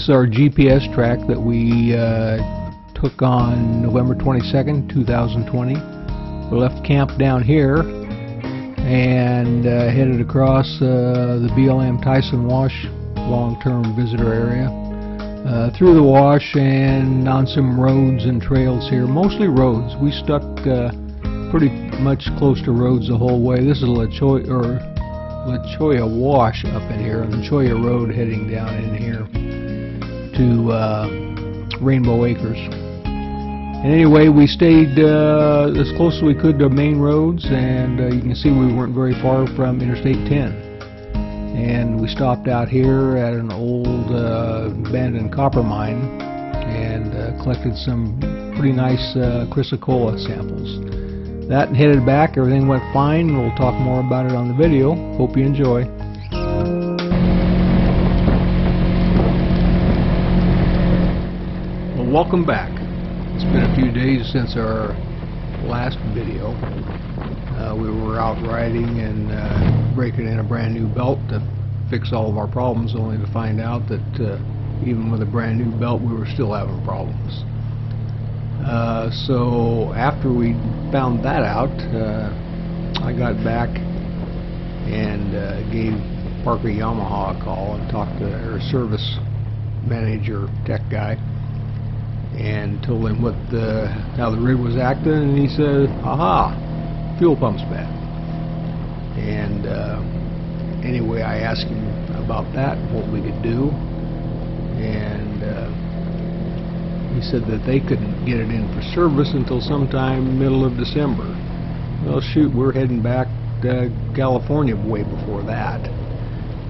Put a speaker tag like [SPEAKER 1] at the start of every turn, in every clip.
[SPEAKER 1] is our GPS track that we took on November 22nd, 2020. We left camp down here and headed across the BLM Tyson Wash long-term visitor area, through the wash and on some roads and trails here, mostly roads. We stuck pretty much close to roads the whole way. This is La Choya Wash up in here, and the Choya Road heading down in here to Rainbow Acres. And anyway, we stayed as close as we could to main roads, and you can see we weren't very far from Interstate 10. And we stopped out here at an old abandoned copper mine and collected some pretty nice chrysocolla samples. That and headed back. Everything went fine. We'll talk more about it on the video. Hope you enjoy. Well, welcome back. It's been a few days since our last video. We were out riding and breaking in a brand new belt to fix all of our problems, only to find out that even with a brand new belt we were still having problems. So after we found that out, I got back and gave Parker Yamaha a call and talked to their service manager, tech guy, and told him how the rig was acting, and he said, aha, fuel pump's bad. And anyway, I asked him about that, what we could do, and he said that they couldn't get it in for service until sometime middle of December. Well, shoot, we're heading back to California way before that.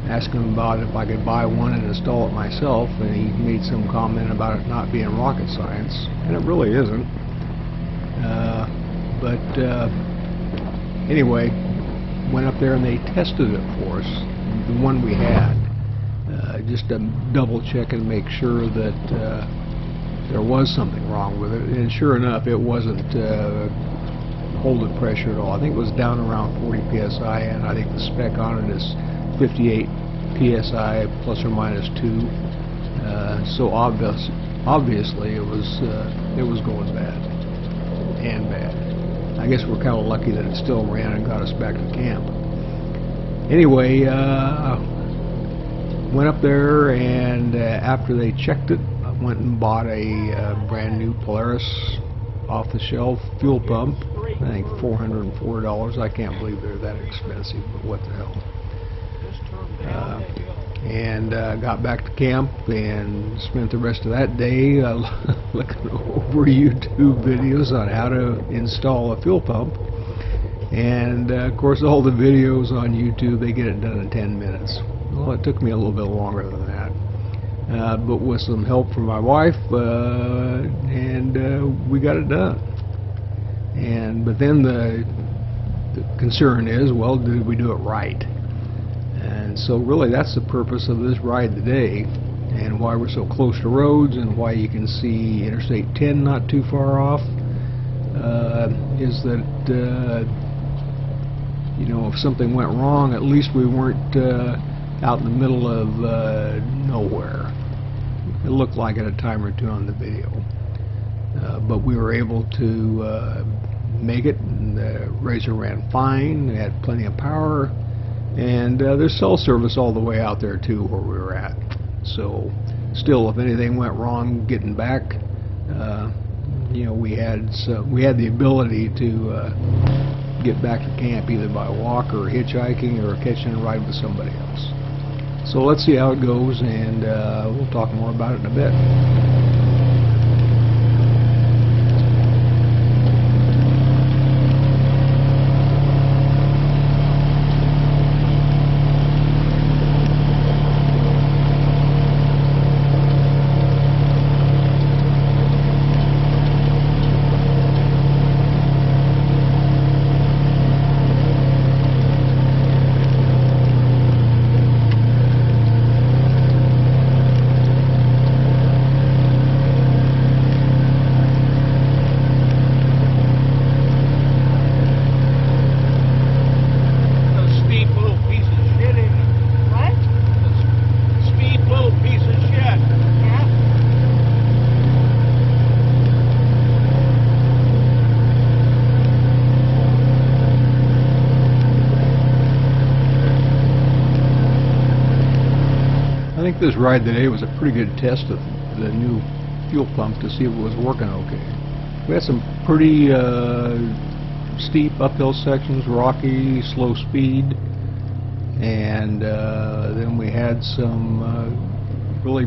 [SPEAKER 1] Asked him about if I could buy one and install it myself, and he made some comment about it not being rocket science, and it really isn't. Anyway, went up there and they tested it for us, the one we had, just to double check and make sure that there was something wrong with it. And sure enough, it wasn't holding pressure at all. I think it was down around 40 psi, and I think the spec on it is 58 psi plus or minus 2. So obviously it was going bad and bad. I guess we're kind of lucky that it still ran and got us back to camp. Anyway, went up there, and after they checked it, I went and bought a brand new Polaris off-the-shelf fuel pump. I think $404. I can't believe they're that expensive, but what the hell. And got back to camp and spent the rest of that day looking over YouTube videos on how to install a fuel pump. And of course, all the videos on YouTube, they get it done in 10 minutes. Well, it took me a little bit longer than that, but with some help from my wife, and we got it done. But then the concern is, well, did we do it right? And so really that's the purpose of this ride today, and why we're so close to roads, and why you can see Interstate 10 not too far off, is that you know, if something went wrong, at least we weren't out in the middle of nowhere. It looked like it a time or two on the video, but we were able to make it, and the RZR ran fine. It had plenty of power. And there's cell service all the way out there too, where we were at. So still, if anything went wrong getting back, you know, we had the ability to get back to camp either by walk or hitchhiking or catching a ride with somebody else. So let's see how it goes, and we'll talk more about it in a bit. this ride today was a pretty good test of the new fuel pump to see if it was working okay. We had some pretty steep uphill sections, rocky, slow speed, and then we had some really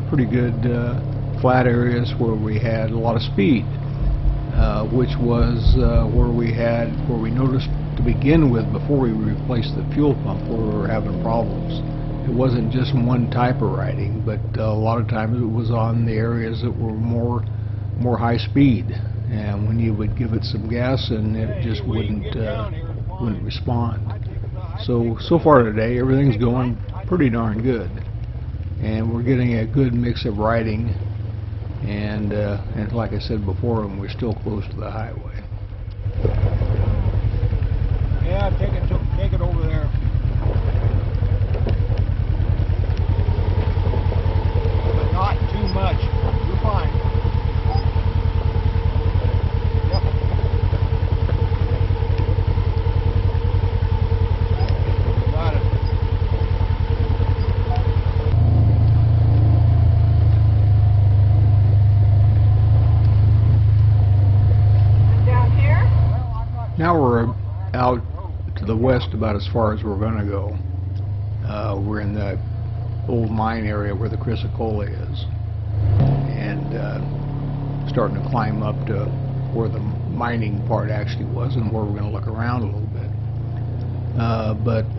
[SPEAKER 1] pretty good flat areas where we had a lot of speed, which was where we noticed to begin with before we replaced the fuel pump where we were having problems. It wasn't just one type of riding, but a lot of times it was on the areas that were more high speed, and when you would give it some gas and it just wouldn't respond. So far today everything's going pretty darn good, and we're getting a good mix of riding, and like I said before, we're still close to the highway.
[SPEAKER 2] Yeah, take it over there. But not too much. You're fine. Yep. Got it.
[SPEAKER 3] Down here?
[SPEAKER 1] Now we're out to the west about as far as we're going to go. We're in the old mine area where the chrysocolla is, and starting to climb up to where the mining part actually was, and where we're going to look around a little bit. But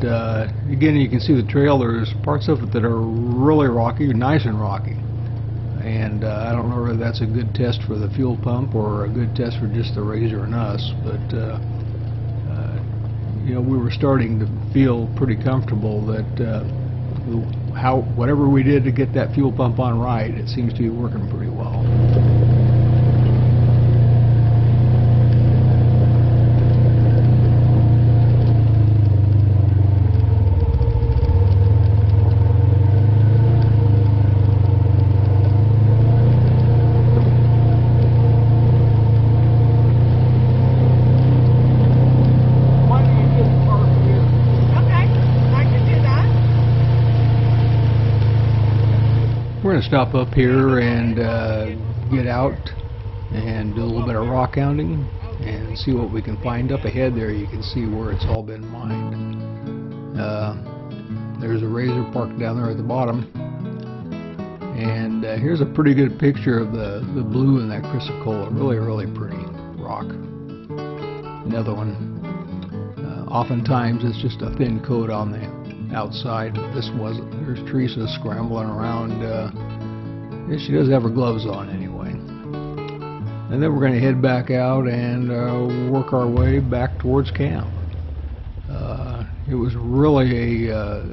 [SPEAKER 1] again, you can see the trail. There's parts of it that are really rocky, nice and rocky, and I don't know whether that's a good test for the fuel pump or a good test for just the RZR and us, but you know, we were starting to feel pretty comfortable that whatever we did to get that fuel pump on right, it seems to be working pretty well. We're going to stop up here and get out and do a little bit of rock hounding and see what we can find. Up ahead there you can see where it's all been mined. There's a RZR parked down there at the bottom, and here's a pretty good picture of the blue in that chrysocolla. Really pretty rock. Another one. Oftentimes it's just a thin coat on the outside, but this wasn't. There's Teresa scrambling around. Yeah, she does have her gloves on anyway. And then we're going to head back out and work our way back towards camp. It was really a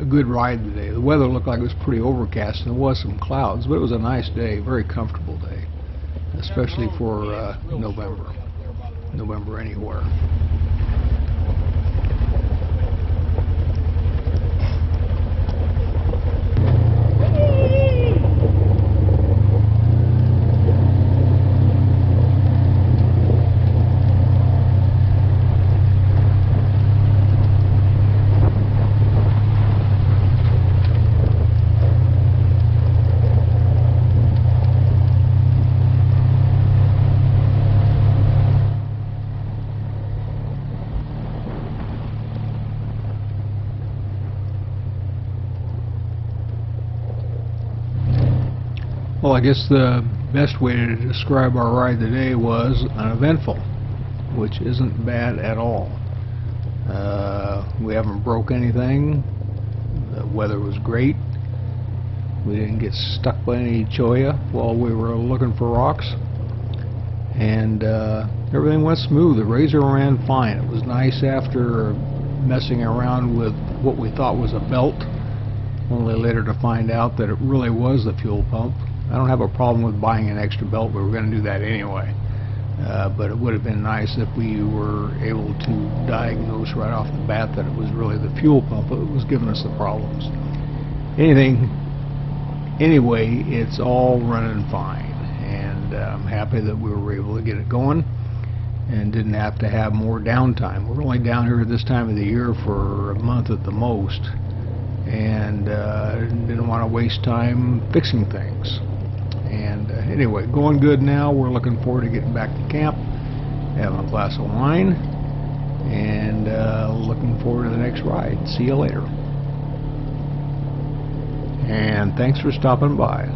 [SPEAKER 1] good ride today. The weather looked like it was pretty overcast, and there was some clouds, but it was a nice day, very comfortable day, especially for November anywhere. Well, I guess the best way to describe our ride today was uneventful, which isn't bad at all. We haven't broke anything. The weather was great. We didn't get stuck by any cholla while we were looking for rocks, and everything went smooth. The RZR ran fine. It was nice after messing around with what we thought was a belt, only later to find out that it really was the fuel pump. I don't have a problem with buying an extra belt. We were going to do that anyway. But it would have been nice if we were able to diagnose right off the bat that it was really the fuel pump that was giving us the problems. Anyway, it's all running fine, and I'm happy that we were able to get it going and didn't have to have more downtime. We're only down here at this time of the year for a month at the most, and didn't want to waste time fixing things. And anyway, going good now. We're looking forward to getting back to camp, having a glass of wine, and looking forward to the next ride. See you later. And thanks for stopping by.